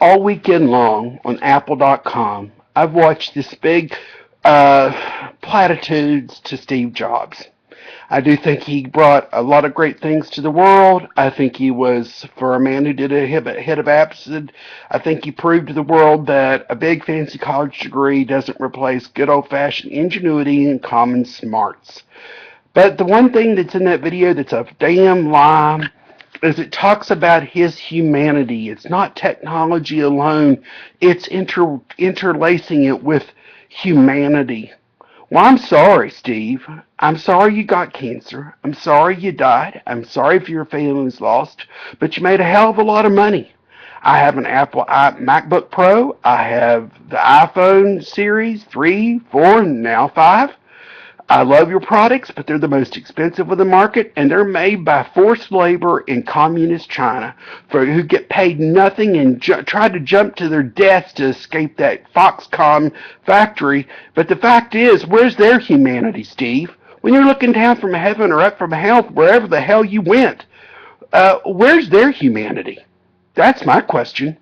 All weekend long on Apple.com, I've watched this big platitudes to Steve Jobs. I do think he brought a lot of great things to the world. I think he was, for a man who did a hit of acid, I think he proved to the world that a big fancy college degree doesn't replace good old fashioned ingenuity and common smarts. But the one thing that's in that video that's a damn lie is it talks about his humanity. It's not technology alone. It's interlacing it with humanity. Well, I'm sorry, Steve. I'm sorry you got cancer. I'm sorry you died. I'm sorry if your family's lost, but you made a hell of a lot of money. I have an MacBook Pro. I have the iPhone series 3, 4, and now 5. I love your products, but they're the most expensive of the market, and they're made by forced labor in communist China who get paid nothing and try to jump to their deaths to escape that Foxconn factory. But the fact is, where's their humanity, Steve? When you're looking down from heaven or up from hell, wherever the hell you went, where's their humanity? That's my question.